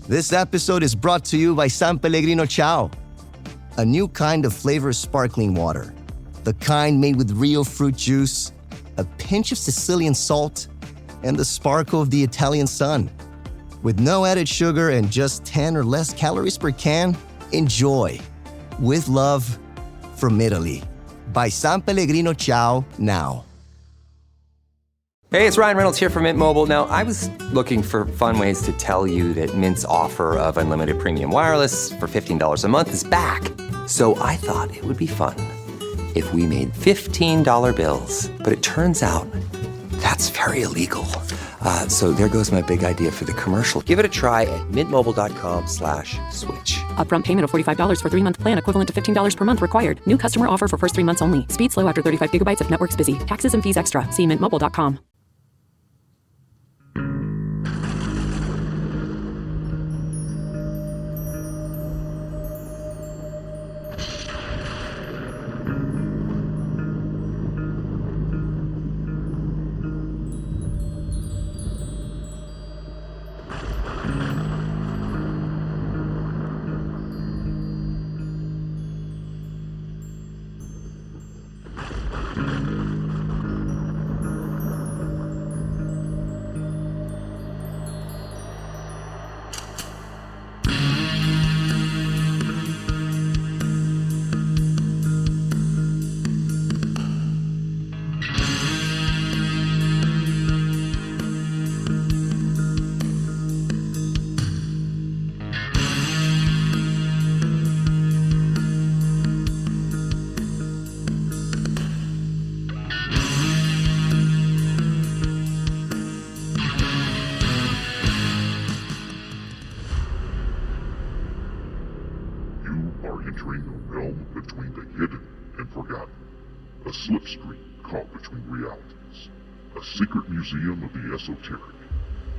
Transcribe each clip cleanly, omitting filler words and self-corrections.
This episode is brought to you by San Pellegrino Ciao, a new kind of flavored sparkling water. The kind made with real fruit juice, a pinch of Sicilian salt, and the sparkle of the Italian sun. With no added sugar and just 10 or less calories per can, enjoy. With love, from Italy. By San Pellegrino Ciao now. Hey, it's Ryan Reynolds here from Mint Mobile. Now, I was looking for fun ways to tell you that Mint's offer of unlimited premium wireless for $15 a month is back. So I thought it would be fun if we made $15 bills. But it turns out that's very illegal. So there goes my big idea for the commercial. Give it a try at mintmobile.com/switch. Upfront payment of $45 for 3-month plan, equivalent to $15 per month required. New customer offer for first 3 months only. Speed slow after 35 gigabytes if network's busy. Taxes and fees extra. See mintmobile.com. Entering the realm between the hidden and forgotten, a slipstream caught between realities, a secret museum of the esoteric,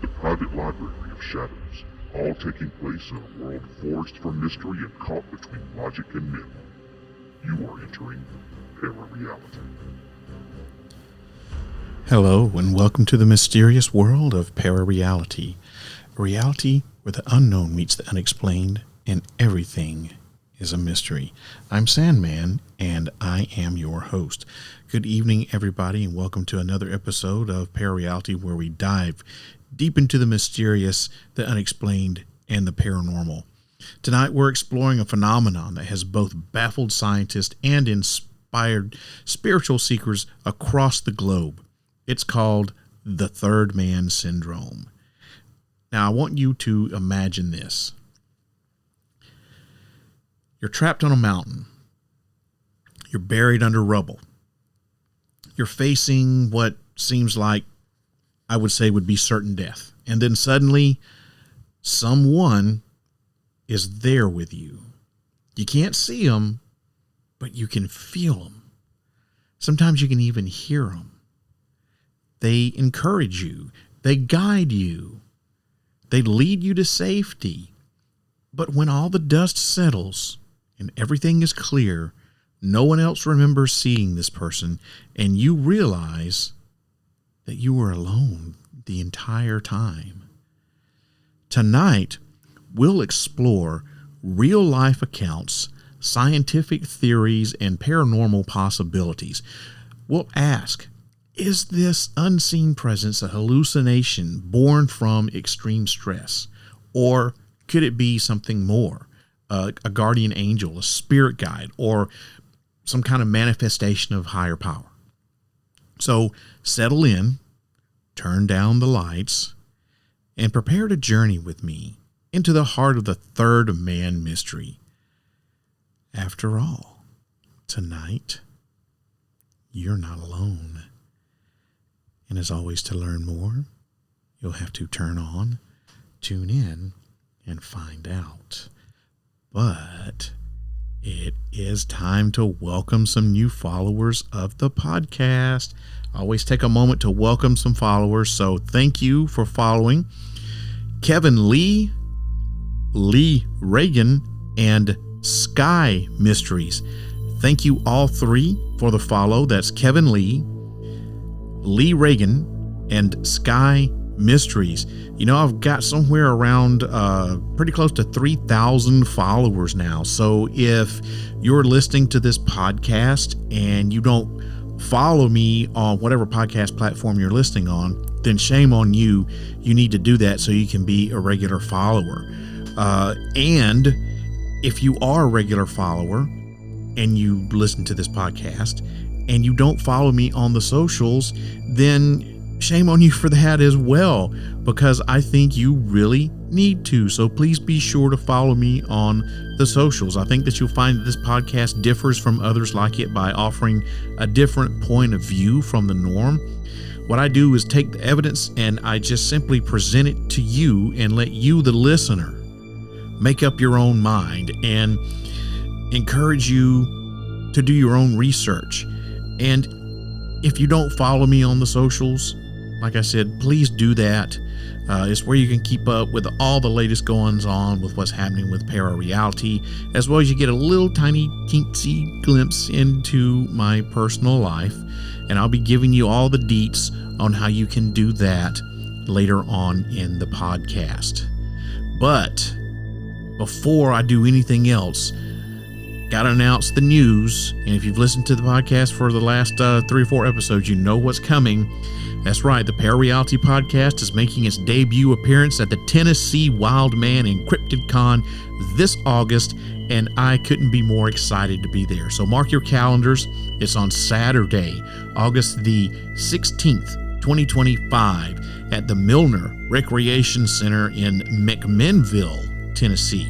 the private library of shadows, all taking place in a world forged from mystery and caught between logic and myth. You are entering ParaReality. Hello, and welcome to the mysterious world of ParaReality, a reality where the unknown meets the unexplained and everything is a mystery. I'm Sandman, and I am your host. Good evening, everybody, and welcome to another episode of ParaReality, where we dive deep into the mysterious, the unexplained, and the paranormal. Tonight, we're exploring a phenomenon that has both baffled scientists and inspired spiritual seekers across the globe. It's called the Third Man Syndrome. Now, I want you to imagine this. You're trapped on a mountain. You're buried under rubble. You're facing what seems like, I would say, would be certain death. And then suddenly, someone is there with you. You can't see them, but you can feel them. Sometimes you can even hear them. They encourage you. They guide you. They lead you to safety. But when all the dust settles and everything is clear, no one else remembers seeing this person, and you realize that you were alone the entire time. Tonight, we'll explore real-life accounts, scientific theories, and paranormal possibilities. We'll ask, is this unseen presence a hallucination born from extreme stress? Or could it be something more? A guardian angel, a spirit guide, or some kind of manifestation of higher power. So settle in, turn down the lights, and prepare to journey with me into the heart of the Third Man mystery. After all, tonight, you're not alone. And as always, to learn more, you'll have to turn on, tune in, and find out. But it is time to welcome some new followers of the podcast. I always take a moment to welcome some followers, so thank you for following. Kevin Lee, Lee Reagan, and Sky Mysteries. Thank you all three for the follow. That's Kevin Lee, Lee Reagan, and Sky mysteries. I've got somewhere around pretty close to 3,000 followers now. So if you're listening to this podcast and you don't follow me on whatever podcast platform you're listening on, then shame on you. You need to do that so you can be a regular follower. And if you are a regular follower and you listen to this podcast and you don't follow me on the socials, then shame on you for that as well, because I think you really need to. So please be sure to follow me on the socials. I think that you'll find that this podcast differs from others like it by offering a different point of view from the norm. What I do is take the evidence and I just simply present it to you and let you, the listener, make up your own mind and encourage you to do your own research. And if you don't follow me on the socials, like I said, please do that. It's where you can keep up with all the latest goings on with what's happening with ParaReality, as well as you get a little tiny teensy glimpse into my personal life. And I'll be giving you all the deets on how you can do that later on in the podcast. But before I do anything else, got to announce the news. And if you've listened to the podcast for the last 3 or 4 episodes, you know what's coming. That's right, the ParaReality podcast is making its debut appearance at the Tennessee Wildman Encrypted Con this August, and I couldn't be more excited to be there. So mark your calendars. It's on Saturday, August the 16th, 2025, at the Milner Recreation Center in McMinnville, Tennessee.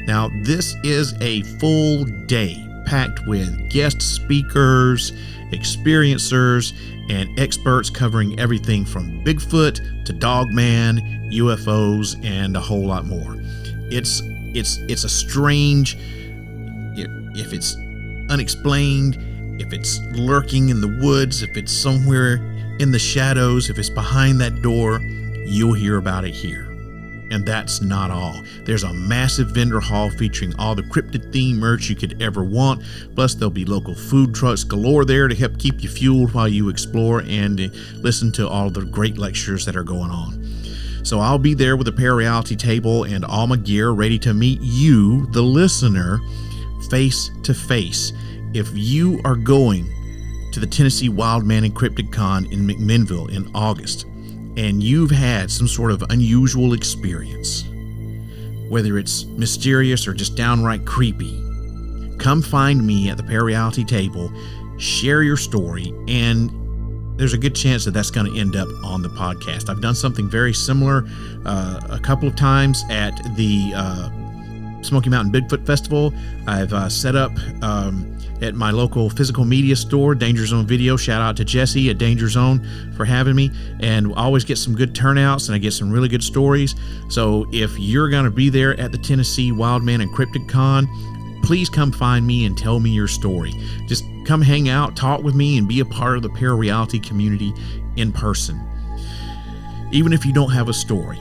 Now, this is a full day packed with guest speakers, experiencers, and experts covering everything from Bigfoot to Dogman, UFOs, and a whole lot more. It's a strange, if it's unexplained, if it's lurking in the woods, if it's somewhere in the shadows, if it's behind that door, you'll hear about it here. And that's not all. There's a massive vendor hall featuring all the cryptid themed merch you could ever want. Plus, there'll be local food trucks galore there to help keep you fueled while you explore and listen to all the great lectures that are going on. So I'll be there with a ParaReality table and all my gear ready to meet you, the listener, face to face. If you are going to the Tennessee Wildman Encrypted Con in McMinnville in August, and you've had some sort of unusual experience, whether it's mysterious or just downright creepy, come find me at the ParaReality table, share your story, and there's a good chance that that's going to end up on the podcast. I've done something very similar a couple of times at the Smoky Mountain Bigfoot Festival. I've set up at my local physical media store, Danger Zone Video. Shout out to Jesse at Danger Zone for having me. And I always get some good turnouts and I get some really good stories. So if you're going to be there at the Tennessee Wildman Encrypted Con, please come find me and tell me your story. Just come hang out, talk with me, and be a part of the ParaReality community in person. Even if you don't have a story,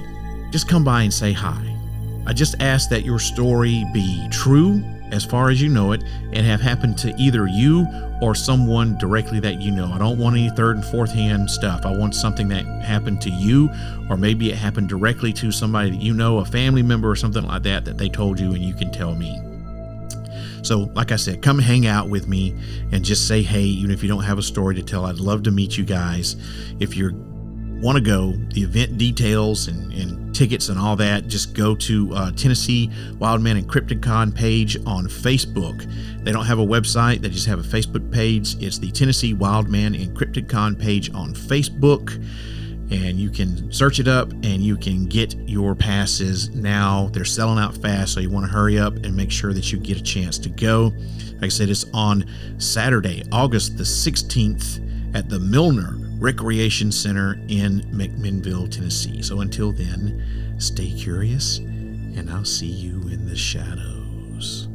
just come by and say hi. I just ask that your story be true as far as you know it and have happened to either you or someone directly that you know. I don't want any third and fourth hand stuff. I want something that happened to you, or maybe it happened directly to somebody that you know, a family member or something like that, that they told you and you can tell me. So like I said, come hang out with me and just say hey, even if you don't have a story to tell. I'd love to meet you guys. If you want to go, the event details and tickets and all that, just go to Tennessee Wildman Encrypted Con page on Facebook. They don't have a website, they just have a Facebook page. It's the Tennessee Wildman Encrypted Con page on Facebook, and you can search it up and you can get your passes now. They're selling out fast, so you want to hurry up and make sure that you get a chance to go. Like I said, it's on Saturday, August the 16th at the Milner Recreation Center in McMinnville, Tennessee. So until then, stay curious, and I'll see you in the shadows.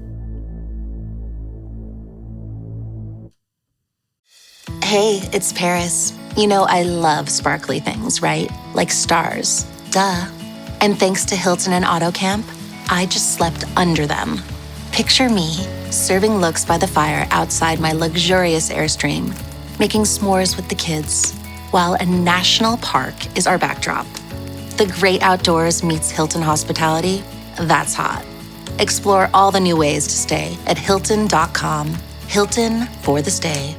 Hey, it's Paris. You know I love sparkly things, right? Like stars. Duh. And thanks to Hilton and Auto Camp, I just slept under them. Picture me serving looks by the fire outside my luxurious Airstream, making s'mores with the kids, while a national park is our backdrop. The great outdoors meets Hilton hospitality. That's hot. Explore all the new ways to stay at Hilton.com. Hilton for the stay.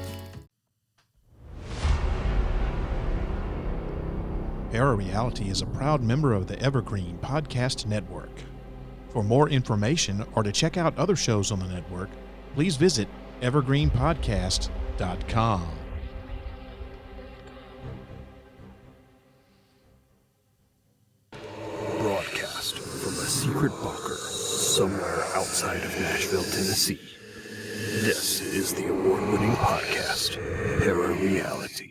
ParaReality is a proud member of the Evergreen Podcast Network. For more information or to check out other shows on the network, please visit evergreenpodcast.com. Broadcast from a secret bunker somewhere outside of Nashville, Tennessee. This is the award-winning podcast, ParaReality.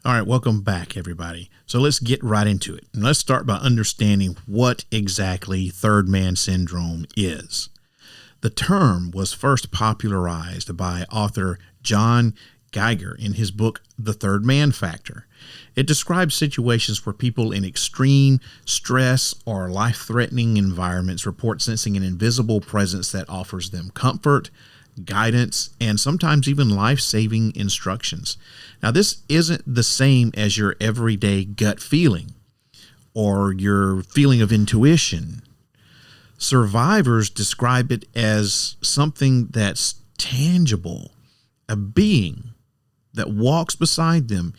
All right, welcome back, everybody. So let's get right into it. And let's start by understanding what exactly third man syndrome is. The term was first popularized by author John Geiger in his book, The Third Man Factor. It describes situations where people in extreme stress or life-threatening environments report sensing an invisible presence that offers them comfort, guidance, and sometimes even life-saving instructions. Now, this isn't the same as your everyday gut feeling or your feeling of intuition. Survivors describe it as something that's tangible, a being that walks beside them,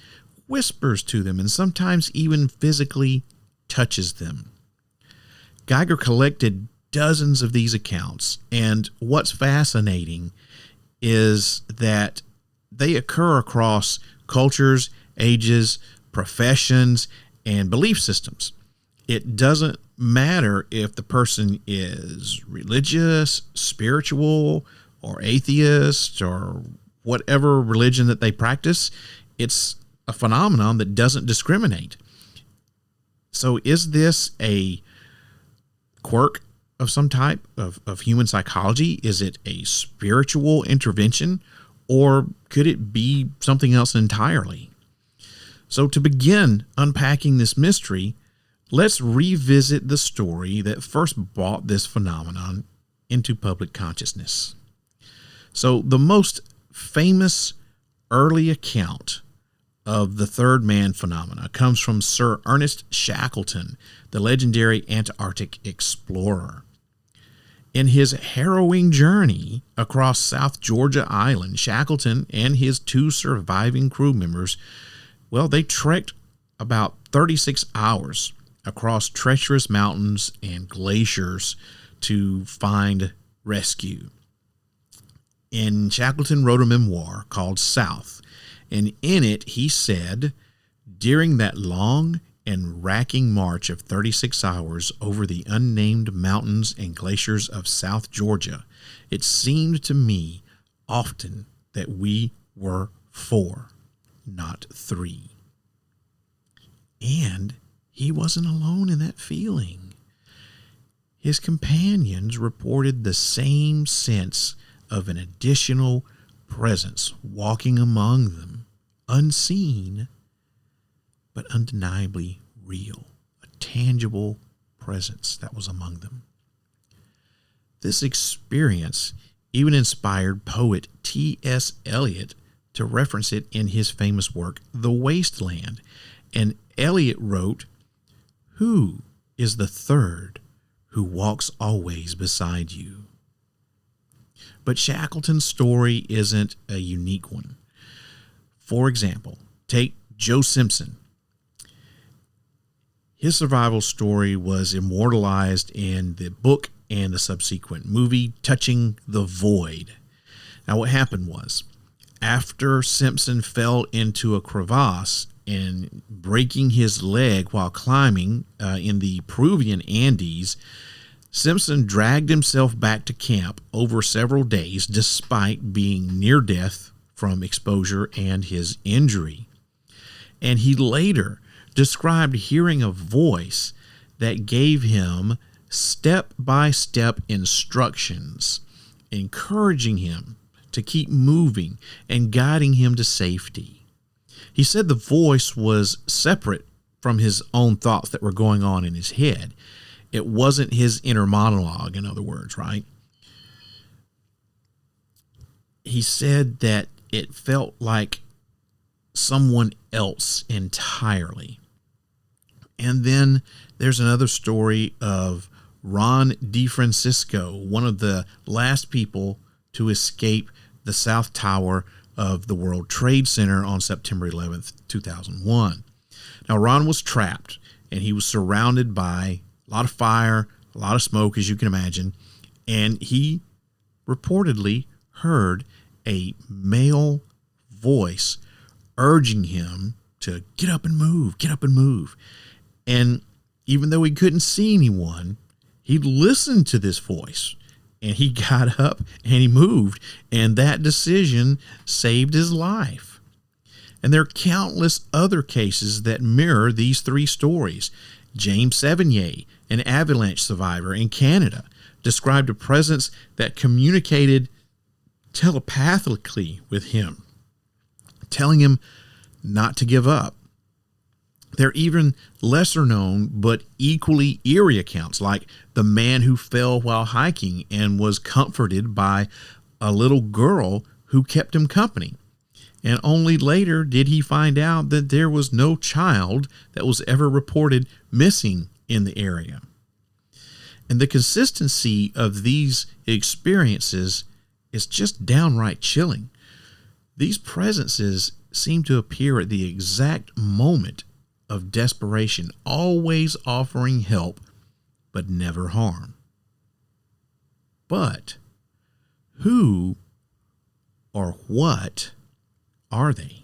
whispers to them, and sometimes even physically touches them. Geiger collected dozens of these accounts, and what's fascinating is that they occur across cultures, ages, professions, and belief systems. It doesn't matter if the person is religious, spiritual, or atheist, or whatever religion that they practice. It's a phenomenon that doesn't discriminate. So is this a quirk of some type of human psychology? Is it a spiritual intervention, or could it be something else entirely? So to begin unpacking this mystery, let's revisit the story that first brought this phenomenon into public consciousness. So the most famous early account of the third man phenomena comes from Sir Ernest Shackleton, the legendary Antarctic explorer. In his harrowing journey across South Georgia Island, Shackleton and his two surviving crew members, they trekked about 36 hours across treacherous mountains and glaciers to find rescue. And Shackleton wrote a memoir called South, and in it he said, during that long and racking march of 36 hours over the unnamed mountains and glaciers of South Georgia, it seemed to me often that we were 4, not 3. And he wasn't alone in that feeling. His companions reported the same sense of an additional presence walking among them, unseen, but undeniably real, a tangible presence that was among them. This experience even inspired poet T.S. Eliot to reference it in his famous work, The Wasteland. And Eliot wrote, "Who is the third who walks always beside you?" But Shackleton's story isn't a unique one. For example, take Joe Simpson. His survival story was immortalized in the book and the subsequent movie, Touching the Void. Now, what happened was, after Simpson fell into a crevasse and breaking his leg while climbing in the Peruvian Andes, Simpson dragged himself back to camp over several days despite being near death from exposure and his injury. And he later described hearing a voice that gave him step-by-step instructions, encouraging him to keep moving and guiding him to safety. He said the voice was separate from his own thoughts that were going on in his head. It wasn't his inner monologue, in other words, right? He said that it felt like someone else entirely. And then there's another story of Ron DeFrancisco, one of the last people to escape the South Tower of the World Trade Center on September 11th, 2001. Now, Ron was trapped, and he was surrounded by a lot of fire, a lot of smoke, as you can imagine, and he reportedly heard a male voice urging him to get up and move, get up and move. And even though he couldn't see anyone, he listened to this voice, and he got up and he moved, and that decision saved his life. And there are countless other cases that mirror these three stories. James Sevigny, an avalanche survivor in Canada, described a presence that communicated telepathically with him, telling him not to give up. There are even lesser known but equally eerie accounts, like the man who fell while hiking and was comforted by a little girl who kept him company. And only later did he find out that there was no child that was ever reported missing in the area. And the consistency of these experiences is just downright chilling. These presences seem to appear at the exact moment of desperation, always offering help, but never harm. But who or what are they?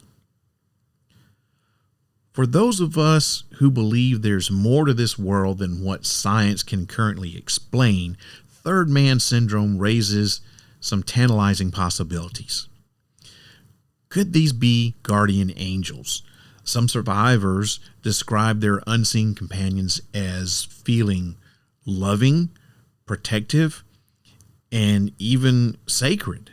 For those of us who believe there's more to this world than what science can currently explain, third man syndrome raises some tantalizing possibilities. Could these be guardian angels? Some survivors describe their unseen companions as feeling loving, protective, and even sacred.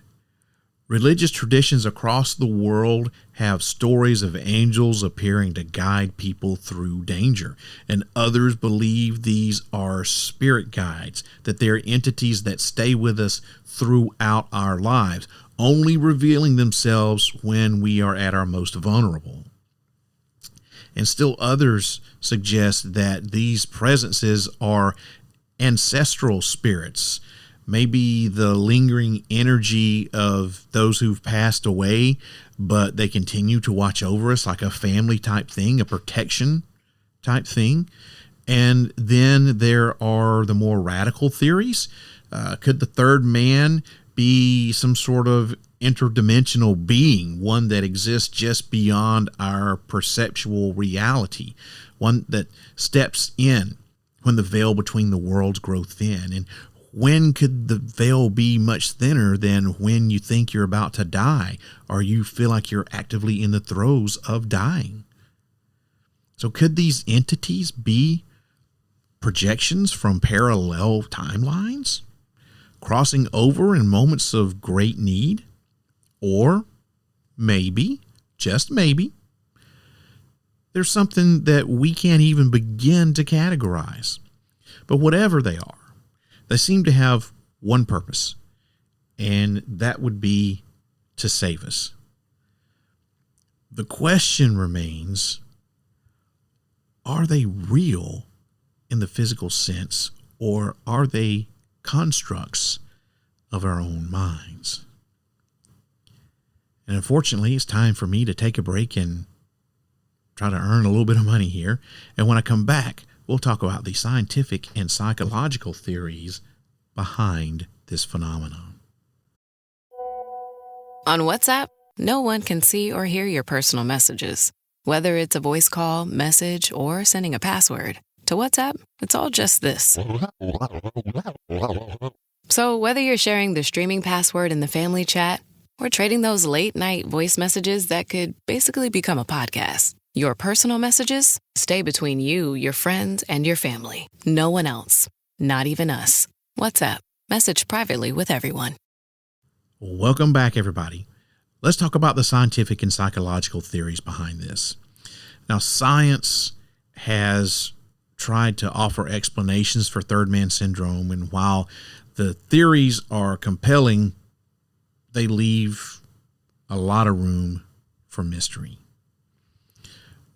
Religious traditions across the world have stories of angels appearing to guide people through danger, and others believe these are spirit guides, that they're entities that stay with us throughout our lives, only revealing themselves when we are at our most vulnerable. And still others suggest that these presences are ancestral spirits, maybe the lingering energy of those who've passed away, but they continue to watch over us like a family type thing, a protection type thing. And then there are the more radical theories. Could the third man be some sort of interdimensional being, one that exists just beyond our perceptual reality, one that steps in when the veil between the worlds grow thin? And when could the veil be much thinner than when you think you're about to die, or you feel like you're actively in the throes of dying? So could these entities be projections from parallel timelines, crossing over in moments of great need? Or maybe, just maybe, there's something that we can't even begin to categorize. But whatever they are, they seem to have one purpose, and that would be to save us. The question remains, are they real in the physical sense, or are they constructs of our own minds? And unfortunately, it's time for me to take a break and try to earn a little bit of money here. And when I come back, we'll talk about the scientific and psychological theories behind this phenomenon. On WhatsApp, no one can see or hear your personal messages. Whether it's a voice call, message, or sending a password. To WhatsApp, it's all just this. So whether you're sharing the streaming password in the family chat or trading those late-night voice messages that could basically become a podcast, your personal messages stay between you, your friends, and your family. No one else. Not even us. WhatsApp. Message privately with everyone. Welcome back, everybody. Let's talk about the scientific and psychological theories behind this. Now, science has tried to offer explanations for third man syndrome, and while the theories are compelling, they leave a lot of room for mystery.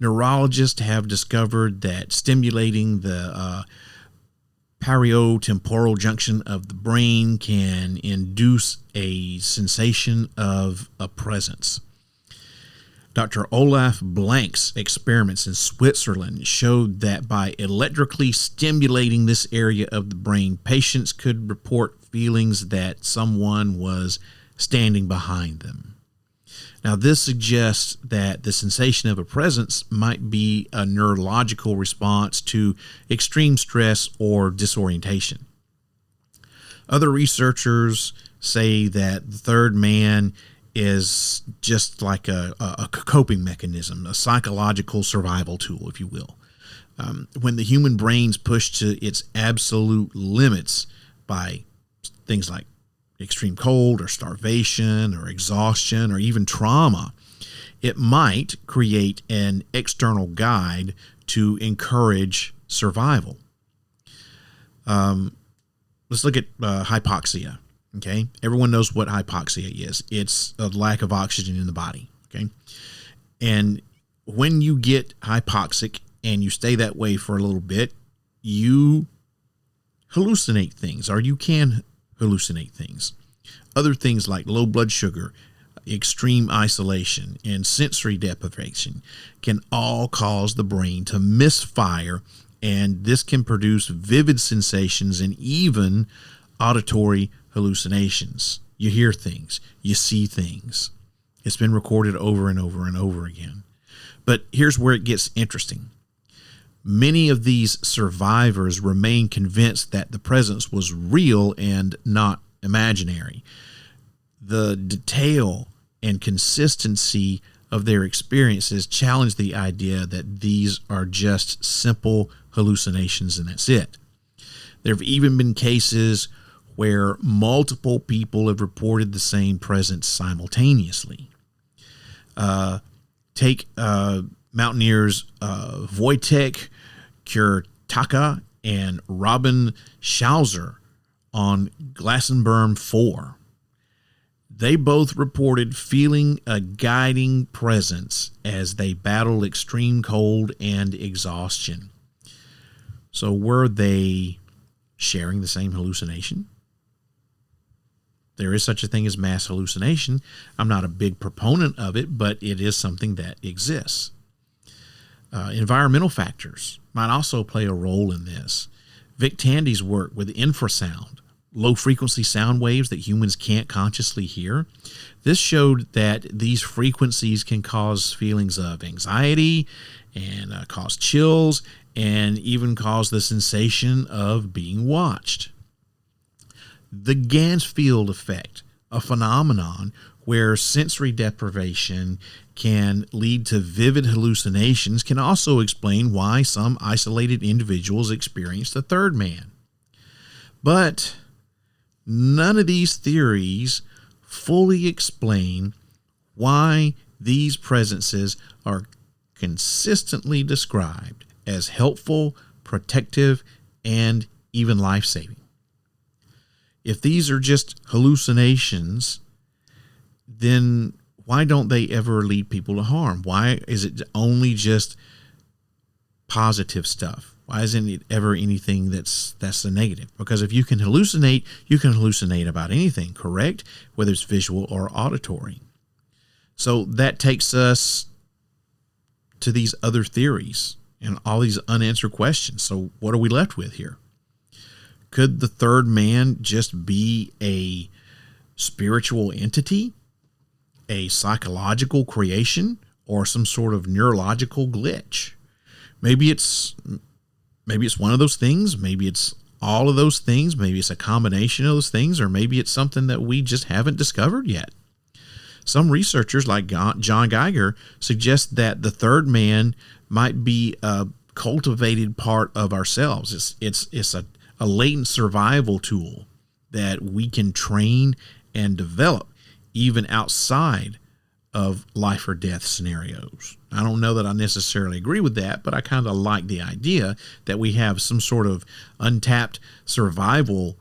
Neurologists have discovered that stimulating the parietemporal junction of the brain can induce a sensation of a presence. Dr. Olaf Blank's experiments in Switzerland showed that by electrically stimulating this area of the brain, patients could report feelings that someone was standing behind them. Now, this suggests that the sensation of a presence might be a neurological response to extreme stress or disorientation. Other researchers say that the third man is just like a coping mechanism, a psychological survival tool, if you will. When the human brain's pushed to its absolute limits by things like extreme cold or starvation or exhaustion or even trauma, it might create an external guide to encourage survival. Let's look at hypoxia. Okay, everyone knows what hypoxia is. It's a lack of oxygen in the body. Okay, and when you get hypoxic and you stay that way for a little bit, you hallucinate things, or you can hallucinate things. Other things like low blood sugar, extreme isolation, and sensory deprivation can all cause the brain to misfire, and this can produce vivid sensations and even auditory hallucinations. You hear things, you see things. It's been recorded over and over and over again. But here's where it gets interesting. Many of these survivors remain convinced that the presence was real and not imaginary. The detail and consistency of their experiences challenge the idea that these are just simple hallucinations and that's it. There have even been cases where multiple people have reported the same presence simultaneously. Take mountaineers Wojtek Kurtaka and Robin Schauser on Glassenburn 4. They both reported feeling a guiding presence as they battled extreme cold and exhaustion. So were they sharing the same hallucination? There is such a thing as mass hallucination. I'm not a big proponent of it, but it is something that exists. Environmental factors might also play a role in this. Vic Tandy's work with infrasound, low-frequency sound waves that humans can't consciously hear, this showed that these frequencies can cause feelings of anxiety and cause chills and even cause the sensation of being watched. The Gansfield effect, a phenomenon where sensory deprivation can lead to vivid hallucinations, can also explain why some isolated individuals experience the third man. But none of these theories fully explain why these presences are consistently described as helpful, protective, and even life-saving. If these are just hallucinations, then why don't they ever lead people to harm? Why is it only just positive stuff? Why isn't it ever anything that's the negative? Because if you can hallucinate about anything, correct? Whether it's visual or auditory. So that takes us to these other theories and all these unanswered questions. So what are we left with here? Could the third man just be a spiritual entity, a psychological creation, or some sort of neurological glitch? Maybe it's one of those things. Maybe it's all of those things. Maybe it's a combination of those things, or maybe it's something that we just haven't discovered yet. Some researchers like John Geiger suggest that the third man might be a cultivated part of ourselves. It's a latent survival tool that we can train and develop even outside of life or death scenarios. I don't know that I necessarily agree with that, but I kind of like the idea that we have some sort of untapped survival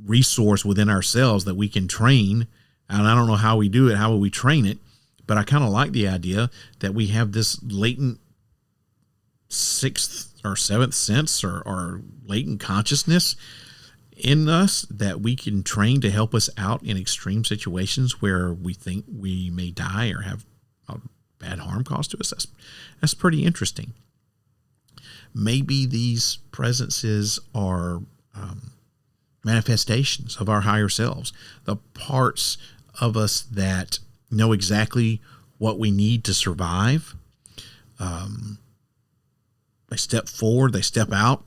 resource within ourselves that we can train. And I don't know how we do it, how we train it, but I kind of like the idea that we have this latent sixth or seventh sense or latent consciousness in us that we can train to help us out in extreme situations where we think we may die or have bad harm caused to us. That's pretty interesting. Maybe these presences are manifestations of our higher selves, the parts of us that know exactly what we need to survive. They step forward, they step out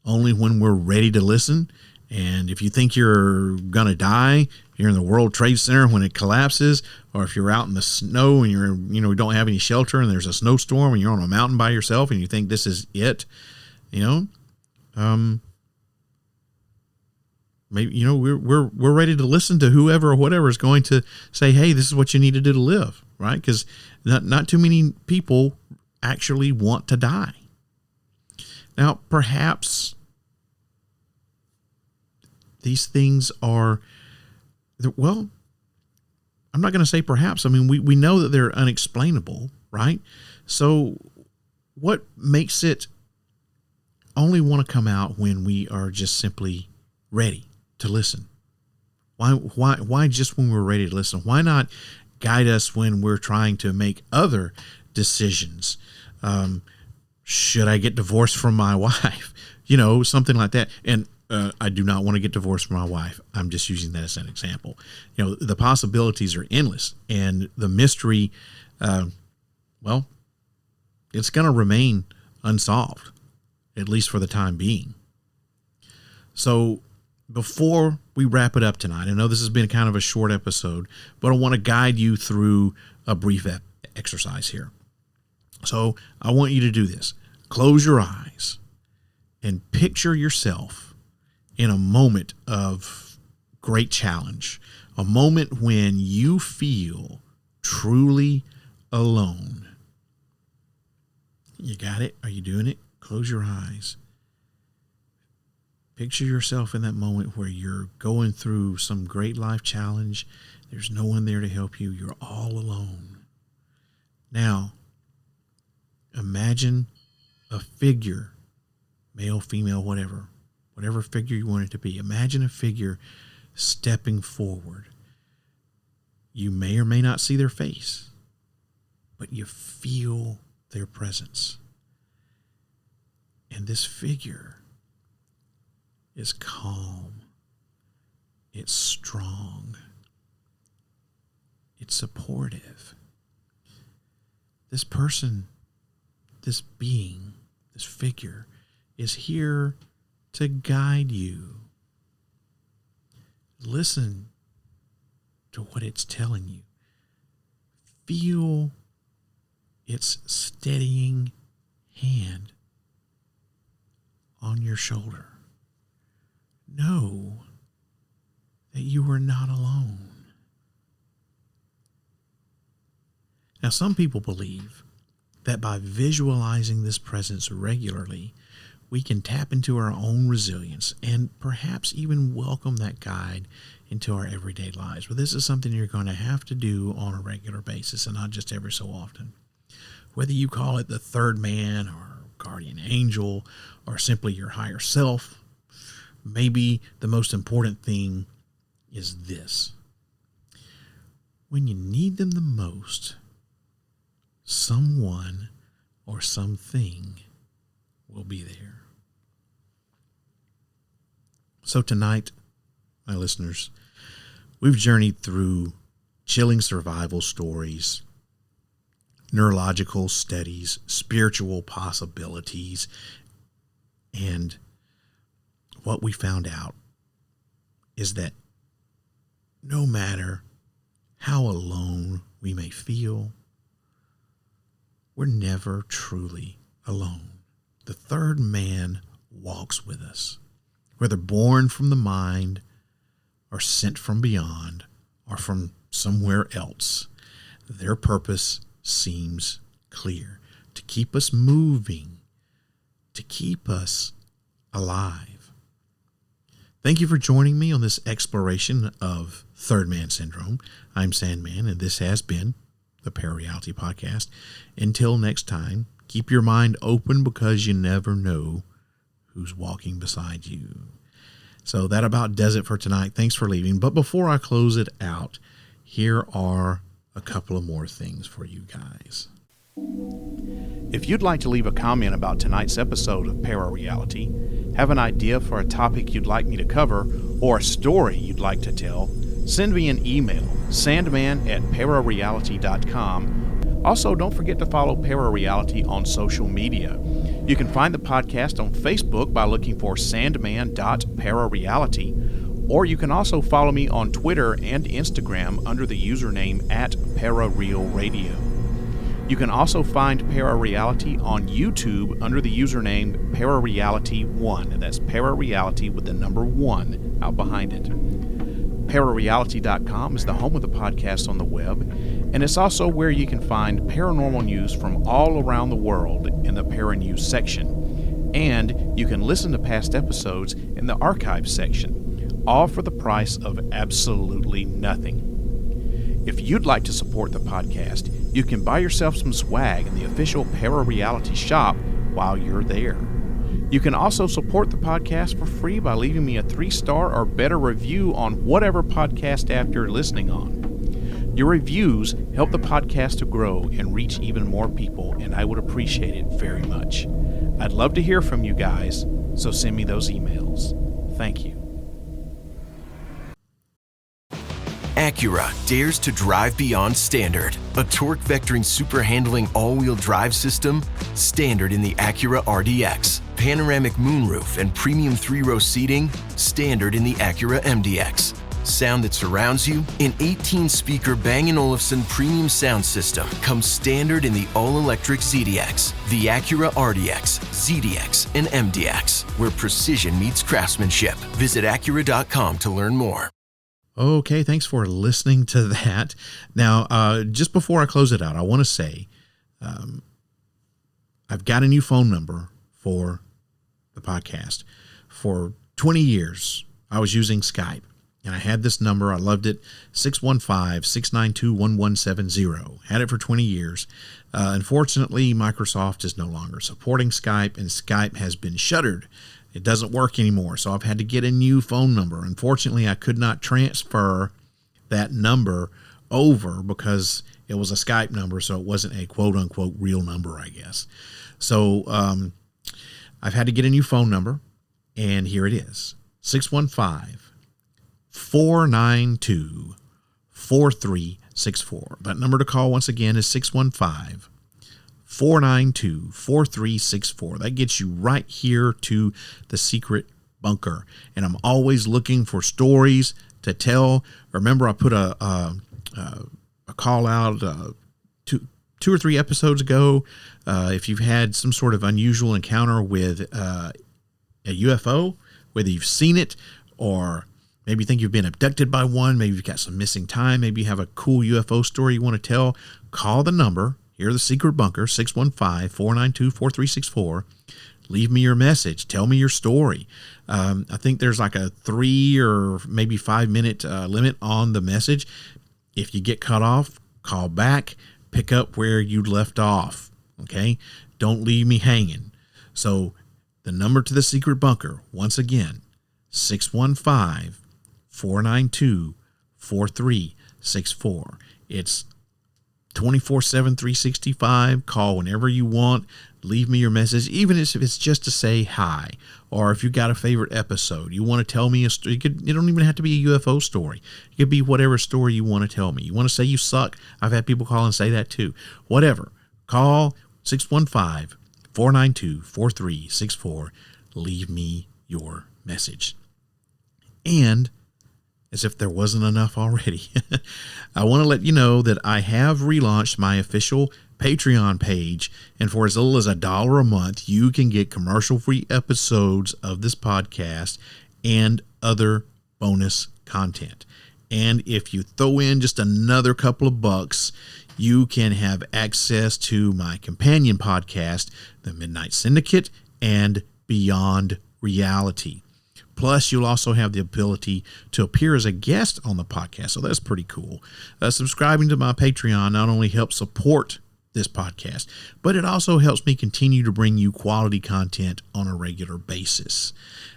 only when we're ready to listen. And if you think you're going to die, you're in the World Trade Center when it collapses, or if you're out in the snow and you don't have any shelter and there's a snowstorm and you're on a mountain by yourself and you think this is it, maybe, we're ready to listen to whoever or whatever is going to say, hey, this is what you need to do to live, right? Because not too many people actually want to die. Now, perhaps these things are, well, I'm not going to say perhaps. I mean, we know that they're unexplainable, right? So what makes it only want to come out when we are just simply ready to listen? Why just when we're ready to listen? Why not guide us when we're trying to make other decisions? Should I get divorced from my wife? Something like that. And I do not want to get divorced from my wife. I'm just using that as an example. The possibilities are endless, and the mystery, it's going to remain unsolved, at least for the time being. So before we wrap it up tonight, I know this has been kind of a short episode, but I want to guide you through a brief exercise here. So I want you to do this. Close your eyes and picture yourself in a moment of great challenge, a moment when you feel truly alone. You got it? Are you doing it? Close your eyes. Picture yourself in that moment where you're going through some great life challenge. There's no one there to help you. You're all alone. Now, imagine a figure, male, female, whatever figure you want it to be. Imagine a figure stepping forward. You may or may not see their face, but you feel their presence. And this figure is calm. It's strong. It's supportive. This person, this being, this figure is here to guide you. Listen to what it's telling you. Feel its steadying hand on your shoulder. Know that you are not alone. Now, some people believe that by visualizing this presence regularly, we can tap into our own resilience and perhaps even welcome that guide into our everyday lives. But this is something you're going to have to do on a regular basis and not just every so often. Whether you call it the third man or guardian angel or simply your higher self, maybe the most important thing is this. When you need them the most, someone or something will be there. So tonight, my listeners, we've journeyed through chilling survival stories, neurological studies, spiritual possibilities, and what we found out is that no matter how alone we may feel, we're never truly alone. The third man walks with us, whether born from the mind or sent from beyond or from somewhere else. Their purpose seems clear: to keep us moving, to keep us alive. Thank you for joining me on this exploration of Third Man Syndrome. I'm Sandman, and this has been the ParaReality Podcast. Until next time, Keep your mind open because you never know who's walking beside you. So that about does it for tonight. Thanks for leaving. But before I close it out, here are a couple of more things for you guys. If you'd like to leave a comment about tonight's episode of ParaReality, have an idea for a topic you'd like me to cover, or a story you'd like to tell, send me an email, sandman@parareality.com. Also, don't forget to follow ParaReality on social media. You can find the podcast on Facebook by looking for sandman.parareality, or you can also follow me on Twitter and Instagram under the username @ParaRealRadio. You can also find ParaReality on YouTube under the username ParaReality1, and that's ParaReality with the number 1 out behind it. ParaReality.com is the home of the podcast on the web, and it's also where you can find paranormal news from all around the world in the Paranews section. And you can listen to past episodes in the archives section, all for the price of absolutely nothing. If you'd like to support the podcast, you can buy yourself some swag in the official ParaReality shop while you're there. You can also support the podcast for free by leaving me a 3-star or better review on whatever podcast app you're listening on. Your reviews help the podcast to grow and reach even more people, and I would appreciate it very much. I'd love to hear from you guys, so send me those emails. Thank you. Acura dares to drive beyond standard. A torque vectoring super handling all-wheel drive system, standard in the Acura RDX. Panoramic moonroof and premium 3-row seating, standard in the Acura MDX. Sound that surrounds you, an 18-speaker Bang & Olufsen premium sound system comes standard in the all-electric ZDX, the Acura RDX, ZDX, and MDX, where precision meets craftsmanship. Visit Acura.com to learn more. Okay, thanks for listening to that. Now, just before I close it out, I want to say I've got a new phone number for the podcast. For 20 years, I was using Skype, and I had this number. I loved it, 615-692-1170. Had it for 20 years. Unfortunately, Microsoft is no longer supporting Skype, and Skype has been shuttered. It doesn't work anymore, so I've had to get a new phone number. Unfortunately, I could not transfer that number over because it was a Skype number, so it wasn't a quote-unquote real number, I guess. So I've had to get a new phone number, and here it is, 615-492-4364. That number to call once again is 615-492-4364. That gets you right here to the secret bunker. And I'm always looking for stories to tell. Remember, I put a call out two or three episodes ago. If you've had some sort of unusual encounter with a UFO, whether you've seen it or maybe you think you've been abducted by one, maybe you've got some missing time, maybe you have a cool UFO story you want to tell, call the number. Here, the secret bunker, 615-492-4364. Leave me your message. Tell me your story. I think there's like a 3 or maybe 5 minute limit on the message. If you get cut off, call back, pick up where you left off. Okay? Don't leave me hanging. So the number to the secret bunker, once again, 615-492-4364. It's 24/7, 365. Call whenever you want. Leave me your message, even if it's just to say hi, or if you got a favorite episode, you want to tell me a story. You don't even have to be a UFO story. It could be whatever story you want to tell me. You want to say you suck? I've had people call and say that too. Whatever. Call 615-492-4364. Leave me your message. And as if there wasn't enough already, I want to let you know that I have relaunched my official Patreon page, and for as little as $1 a month, you can get commercial-free episodes of this podcast and other bonus content. And if you throw in just another couple of bucks, you can have access to my companion podcast, The Midnight Syndicate and Beyond Reality. Plus, you'll also have the ability to appear as a guest on the podcast, so that's pretty cool. Subscribing to my Patreon not only helps support this podcast, but it also helps me continue to bring you quality content on a regular basis.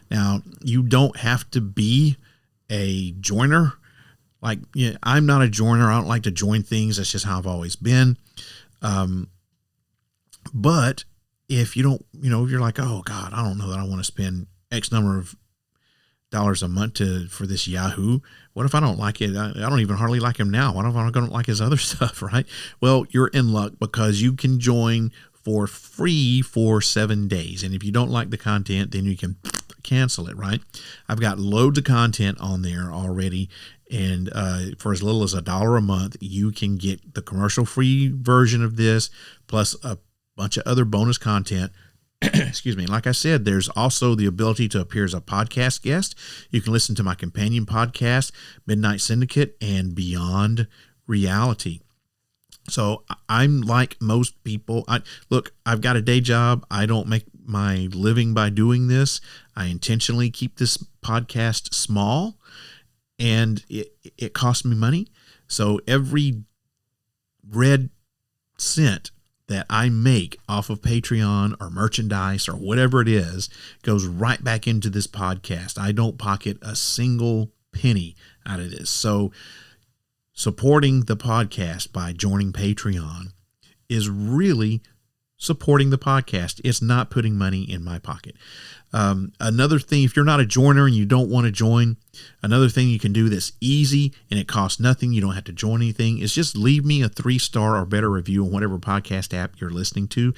Now, you don't have to be a joiner. Like, I'm not a joiner. I don't like to join things. That's just how I've always been. But if you don't, if you're like, oh God, I don't know that I want to spend X number of dollars a month for this Yahoo. What if I don't like it? I don't even hardly like him now. What if I don't like his other stuff, right? Well, you're in luck because you can join for free for 7 days. And if you don't like the content, then you can cancel it, right? I've got loads of content on there already. And for as little as $1 a month, you can get the commercial-free version of this, plus a bunch of other bonus content. Excuse me. Like I said, there's also the ability to appear as a podcast guest. You can listen to my companion podcast, Midnight Syndicate and Beyond Reality. So I'm like most people. I've got a day job. I don't make my living by doing this. I intentionally keep this podcast small, and it costs me money. So every red cent that I make off of Patreon or merchandise or whatever it is goes right back into this podcast. I don't pocket a single penny out of this. So supporting the podcast by joining Patreon is really supporting the podcast. It's not putting money in my pocket. Another thing, if you're not a joiner and you don't want to join, another thing you can do that's easy and it costs nothing, you don't have to join anything, is just leave me a 3-star or better review on whatever podcast app you're listening to.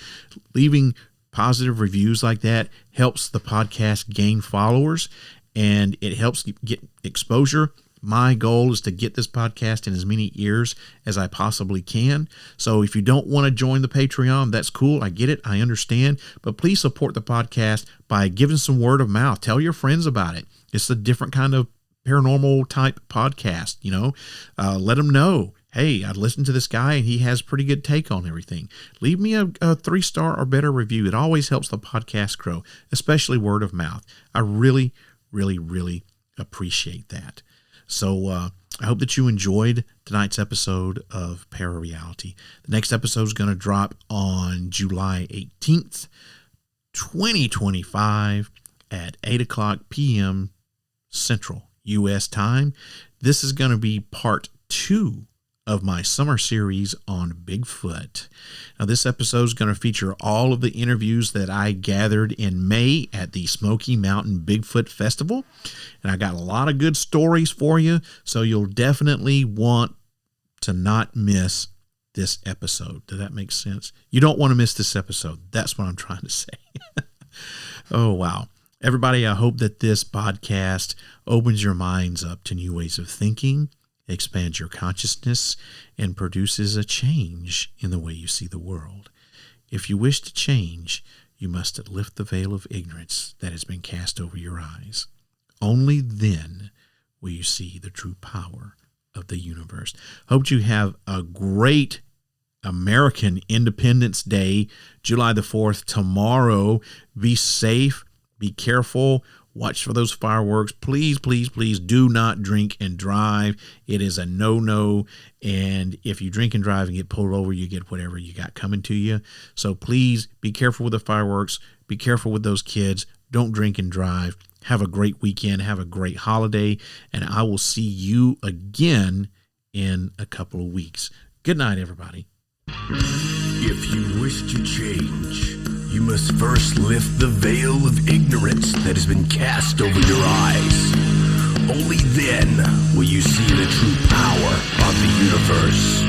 Leaving positive reviews like that helps the podcast gain followers, and it helps get exposure. My goal is to get this podcast in as many ears as I possibly can. So if you don't want to join the Patreon, that's cool. I get it. I understand. But please support the podcast by giving some word of mouth. Tell your friends about it. It's a different kind of paranormal type podcast, let them know, hey, I listened to this guy and he has a pretty good take on everything. Leave me a 3-star or better review. It always helps the podcast grow, especially word of mouth. I really, really, really appreciate that. So I hope that you enjoyed tonight's episode of ParaReality. The next episode is going to drop on July 18th, 2025 at 8 o'clock p.m. Central U.S. time. This is going to be part 2 of my summer series on Bigfoot. Now, this episode is going to feature all of the interviews that I gathered in May at the Smoky Mountain Bigfoot Festival. And I got a lot of good stories for you, so you'll definitely want to not miss this episode. Does that make sense? You don't want to miss this episode. That's what I'm trying to say. Oh, wow. Everybody, I hope that this podcast opens your minds up to new ways of thinking, expands your consciousness, and produces a change in the way you see the world. If you wish to change, you must lift the veil of ignorance that has been cast over your eyes. Only then will you see the true power of the universe. Hope you have a great American Independence Day, July the 4th, tomorrow. Be safe, be careful. Watch for those fireworks. Please, please, please do not drink and drive. It is a no-no. And if you drink and drive and get pulled over, you get whatever you got coming to you. So please be careful with the fireworks. Be careful with those kids. Don't drink and drive. Have a great weekend. Have a great holiday. And I will see you again in a couple of weeks. Good night, everybody. If you wish to change, you must first lift the veil of ignorance that has been cast over your eyes. Only then will you see the true power of the universe.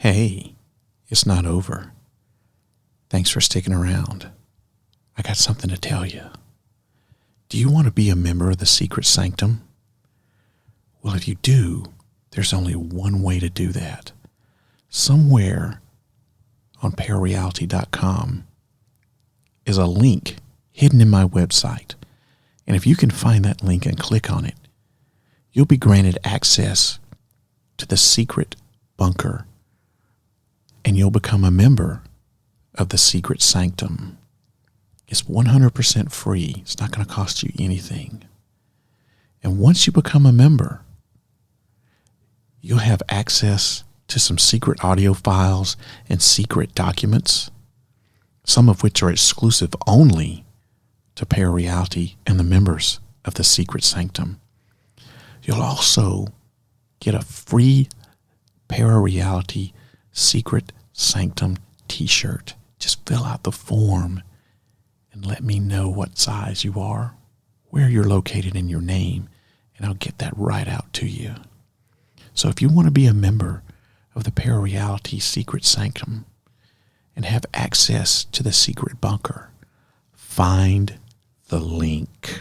Hey, it's not over. Thanks for sticking around. I got something to tell you. Do you want to be a member of the Secret Sanctum? Well, if you do, there's only one way to do that. Somewhere on ParaReality.com is a link hidden in my website. And if you can find that link and click on it, you'll be granted access to the secret bunker, and you'll become a member of the secret sanctum. It's 100% free. It's not going to cost you anything. And once you become a member, you'll have access to some secret audio files and secret documents, some of which are exclusive only to ParaReality and the members of the secret sanctum. You'll also get a free ParaReality Secret Sanctum t-shirt. Just fill out the form and let me know what size you are, where you're located in your name, and I'll get that right out to you. So if you want to be a member of the ParaReality Secret Sanctum and have access to the secret bunker, find the link.